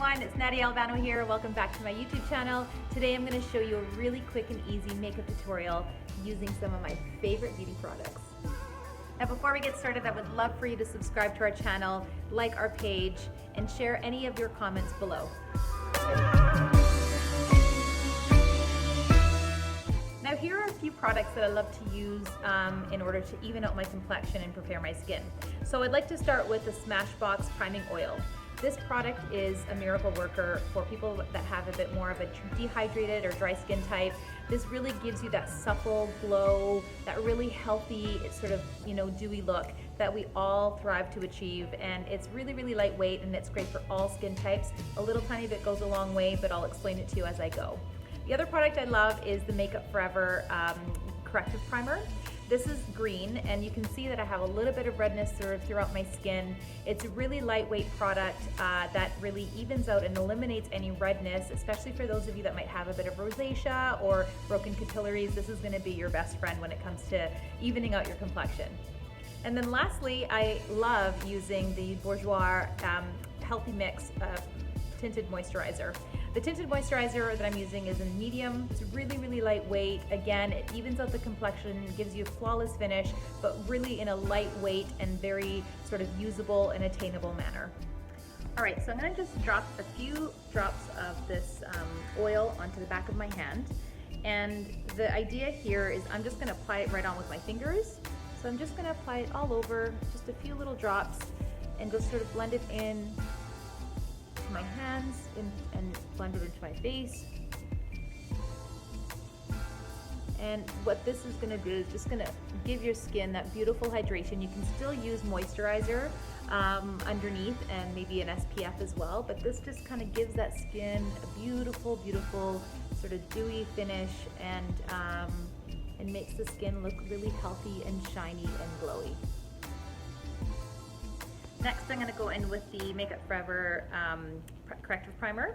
everyone, it's Nadia Albano here. Welcome back to my YouTube channel. Today I'm going to show you a really quick and easy makeup tutorial using some of my favorite beauty products. Now before we get started, I would love for you to subscribe to our channel, like our page, and share any of your comments below. Now here are a few products that I love to use in order to even out my complexion and prepare my skin. So I'd like to start with the Smashbox Priming Oil. This product is a miracle worker for people that have a bit more of a dehydrated or dry skin type. This really gives you that supple glow, that really healthy sort of, dewy look that we all thrive to achieve. And it's really, really lightweight and it's great for all skin types. A little tiny bit goes a long way, but I'll explain it to you as I go. The other product I love is the Makeup Forever Corrective Primer. This is green, and you can see that I have a little bit of redness throughout my skin. It's a really lightweight product that really evens out and eliminates any redness, especially for those of you that might have a bit of rosacea or broken capillaries. This is gonna be your best friend when it comes to evening out your complexion. And then lastly, I love using the Bourjois Healthy Mix Tinted Moisturizer. The tinted moisturizer that I'm using is in medium. It's really, really lightweight. Again, it evens out the complexion, gives you a flawless finish, but really in a lightweight and very sort of usable and attainable manner. All right, so I'm gonna just drop a few drops of this oil onto the back of my hand. And the idea here is I'm just gonna apply it right on with my fingers. So I'm just gonna apply it all over, just a few little drops, and just sort of blend it in my hands and blend it into my face. And what this is going to do is just going to give your skin that beautiful hydration. You can still use moisturizer underneath and maybe an SPF as well, but this just kind of gives that skin a beautiful, beautiful sort of dewy finish and makes the skin look really healthy and shiny and glowy. Next, I'm going to go in with the Makeup Forever Corrective Primer.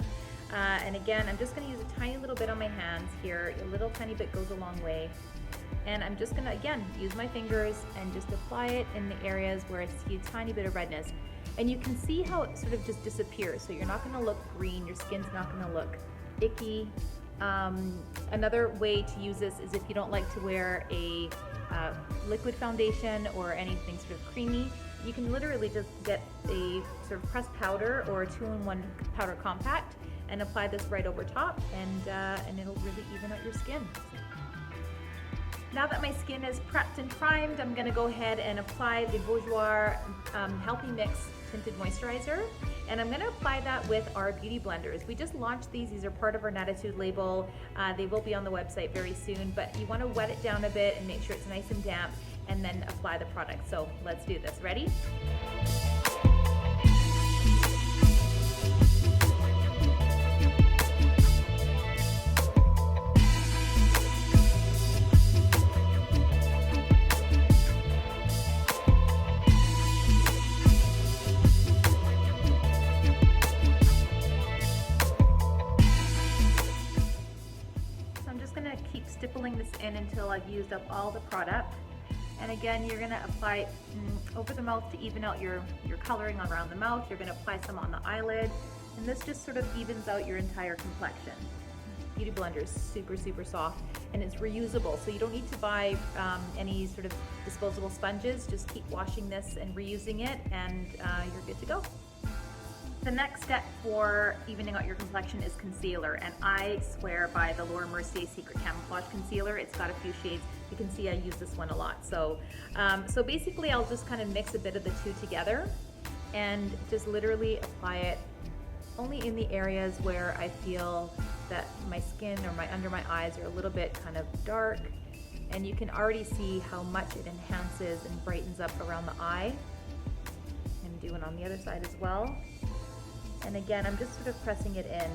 And again, I'm just going to use a tiny little bit on my hands here. A little tiny bit goes a long way. And I'm just going to, again, use my fingers and just apply it in the areas where I see a tiny bit of redness. And you can see how it sort of just disappears. So you're not going to look green. Your skin's not going to look icky. Another way to use this is if you don't like to wear a liquid foundation or anything sort of creamy, you can literally just get a sort of pressed powder or a 2-in-1 powder compact and apply this right over top, and it'll really even out your skin. Now that my skin is prepped and primed, I'm going to go ahead and apply the Bourjois Healthy Mix Tinted Moisturizer, and I'm going to apply that with our beauty blenders. We just launched these. These are part of our Nadittude label. They will be on the website very soon, but you want to wet it down a bit and make sure it's nice and damp, and then apply the product. So let's do this. Ready? Keep stippling this in until I've used up all the product. And again, you're going to apply it over the mouth to even out your coloring around the mouth. You're going to apply some on the eyelid, and this just sort of evens out your entire complexion. Beauty blender is super, super soft, and it's reusable, so you don't need to buy any sort of disposable sponges. Just keep washing this and reusing it, and you're good to go. The next step for evening out your complexion is concealer, and I swear by the Laura Mercier Secret Camouflage Concealer. It's got a few shades. You can see I use this one a lot. So, so basically I'll just kind of mix a bit of the two together and just literally apply it only in the areas where I feel that my skin or under my eyes are a little bit kind of dark, and you can already see how much it enhances and brightens up around the eye. And do it on the other side as well. And again, I'm just sort of pressing it in.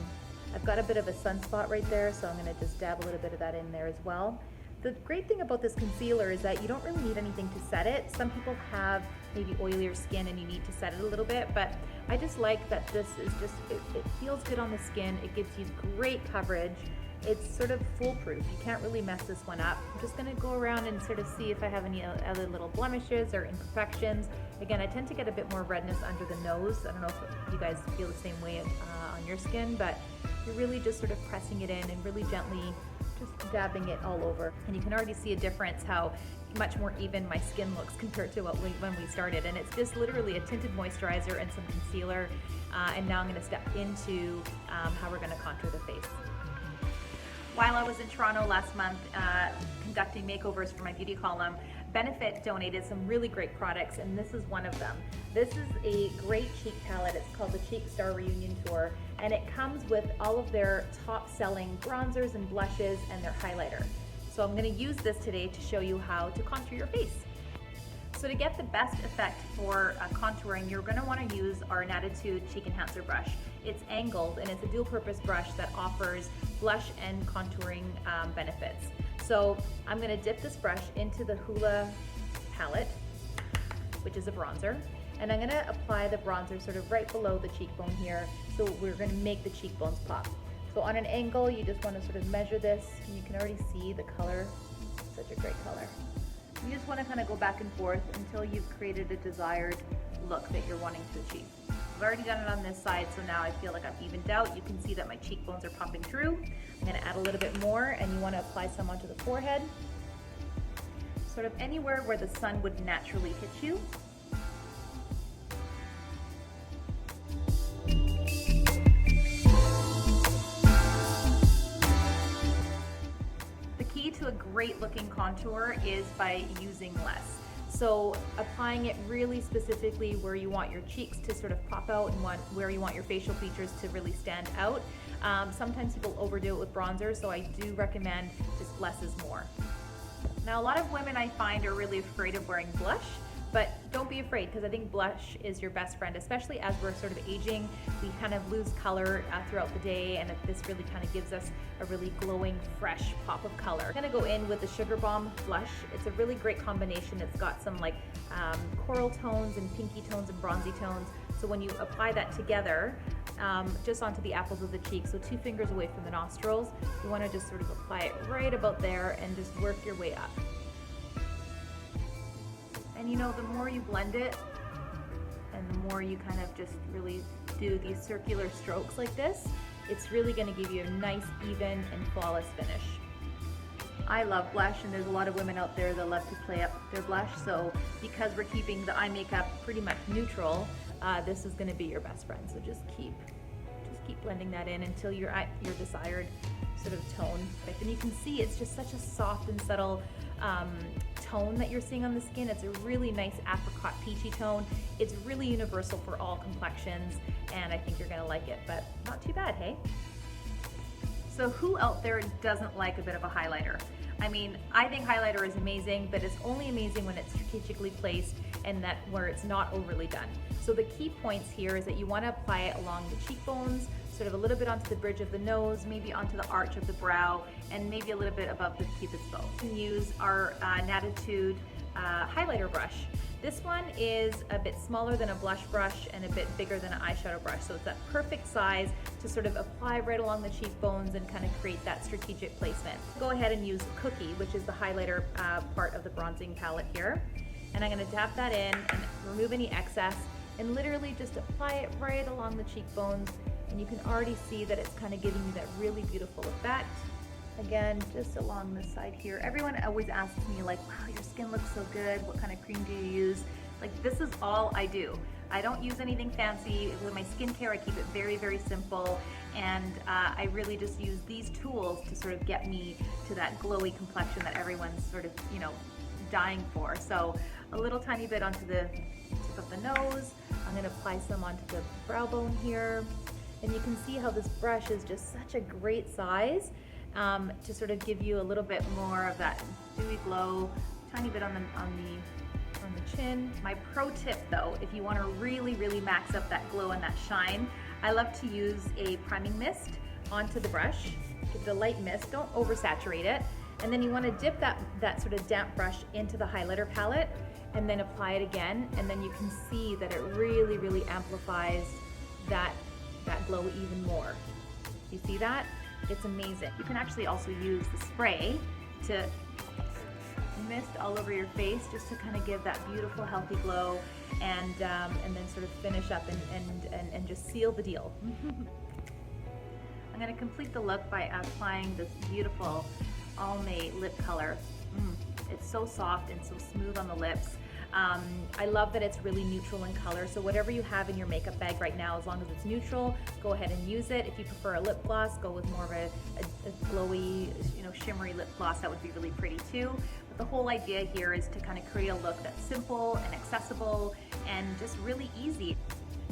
I've got a bit of a sunspot right there, so I'm gonna just dab a little bit of that in there as well. The great thing about this concealer is that you don't really need anything to set it. Some people have maybe oilier skin and you need to set it a little bit, but I just like that this is just, it feels good on the skin. It gives you great coverage, It's sort of foolproof. You can't really mess this one up. I'm just gonna go around and sort of see if I have any other little blemishes or imperfections. Again, I tend to get a bit more redness under the nose. I don't know if you guys feel the same way on your skin, but you're really just sort of pressing it in and really gently just dabbing it all over. And you can already see a difference how much more even my skin looks compared to when we started. And it's just literally a tinted moisturizer and some concealer. And now I'm gonna step into how we're gonna contour the face. While I was in Toronto last month conducting makeovers for my beauty column, Benefit donated some really great products, and this is one of them. This is a great cheek palette. It's called the Cheek Star Reunion Tour, and it comes with all of their top-selling bronzers and blushes and their highlighter. So I'm going to use this today to show you how to contour your face. So to get the best effect for contouring, you're going to want to use our Nadittude Cheek Enhancer brush. It's angled and it's a dual-purpose brush that offers blush and contouring benefits. So I'm going to dip this brush into the Hoola palette, which is a bronzer, and I'm going to apply the bronzer sort of right below the cheekbone here, so we're going to make the cheekbones pop. So on an angle, you just want to sort of measure this, and you can already see the color. Such a great color. You just want to kind of go back and forth until you've created a desired look that you're wanting to achieve. I've already done it on this side, so now I feel like I've evened out. You can see that my cheekbones are popping through. I'm going to add a little bit more, and you want to apply some onto the forehead, sort of anywhere where the sun would naturally hit you. The key to a great looking contour is by using less. So applying it really specifically where you want your cheeks to sort of pop out and where you want your facial features to really stand out. Sometimes people overdo it with bronzer, so I do recommend just less is more. Now a lot of women I find are really afraid of wearing blush, but don't be afraid, because I think blush is your best friend, especially as we're sort of aging. We kind of lose color throughout the day, and this really kind of gives us a really glowing, fresh pop of color. I'm gonna go in with the Sugar Bomb blush. It's a really great combination. It's got some like coral tones and pinky tones and bronzy tones. So when you apply that together, just onto the apples of the cheek, so 2 fingers away from the nostrils, you wanna just sort of apply it right about there and just work your way up. And you know, the more you blend it, and the more you kind of just really do these circular strokes like this, it's really gonna give you a nice, even, and flawless finish. I love blush, and there's a lot of women out there that love to play up their blush, so because we're keeping the eye makeup pretty much neutral, this is gonna be your best friend. So just keep blending that in until you're at your desired sort of tone. And you can see it's just such a soft and subtle tone that you're seeing on the skin. It's a really nice apricot peachy tone. It's really universal for all complexions, and I think you're gonna like it, but not too bad, hey? So who out there doesn't like a bit of a highlighter? I mean, I think highlighter is amazing, but it's only amazing when it's strategically placed and that where it's not overly done. So the key points here is that you want to apply it along the cheekbones, sort of a little bit onto the bridge of the nose, maybe onto the arch of the brow, and maybe a little bit above the cupid's bow. You can use our Nadittude highlighter brush. This one is a bit smaller than a blush brush and a bit bigger than an eyeshadow brush, so it's that perfect size to sort of apply right along the cheekbones and kind of create that strategic placement. Go ahead and use Cookie, which is the highlighter part of the bronzing palette here. And I'm gonna dab that in and remove any excess and literally just apply it right along the cheekbones, and you can already see that it's kind of giving you that really beautiful effect. Again, just along this side here. Everyone always asks me like, wow, your skin looks so good. What kind of cream do you use? Like, this is all I do. I don't use anything fancy. With my skincare, I keep it very, very simple. And I really just use these tools to sort of get me to that glowy complexion that everyone's sort of, you know, dying for. So a little tiny bit onto the tip of the nose. I'm gonna apply some onto the brow bone here. And you can see how this brush is just such a great size. To sort of give you a little bit more of that dewy glow, tiny bit on the chin. My pro tip though, if you want to really, really max up that glow and that shine, I love to use a priming mist onto the brush. Give it a light mist, don't oversaturate it. And then you want to dip that sort of damp brush into the highlighter palette and then apply it again. And then you can see that it really, really amplifies that glow even more. You see that? It's amazing. You can actually also use the spray to mist all over your face just to kind of give that beautiful healthy glow, and then sort of finish up and just seal the deal. I'm going to complete the look by applying this beautiful Almay lip color. It's so soft and so smooth on the lips. I love that it's really neutral in color, so whatever you have in your makeup bag right now, as long as it's neutral, go ahead and use it. If you prefer a lip gloss, go with more of a glowy, shimmery lip gloss. That would be really pretty too. But the whole idea here is to kind of create a look that's simple and accessible and just really easy.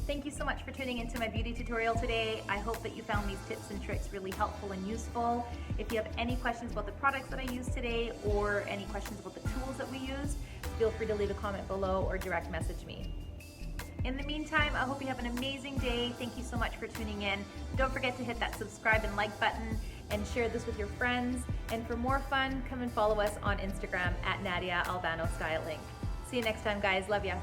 Thank you so much for tuning into my beauty tutorial today. I hope that you found these tips and tricks really helpful and useful. If you have any questions about the products that I used today, or any questions about the tools that we used, feel free to leave a comment below or direct message me. In the meantime, I hope you have an amazing day. Thank you so much for tuning in. Don't forget to hit that subscribe and like button and share this with your friends. And for more fun, come and follow us on Instagram at Nadia Albano Styling. See you next time, guys. Love ya.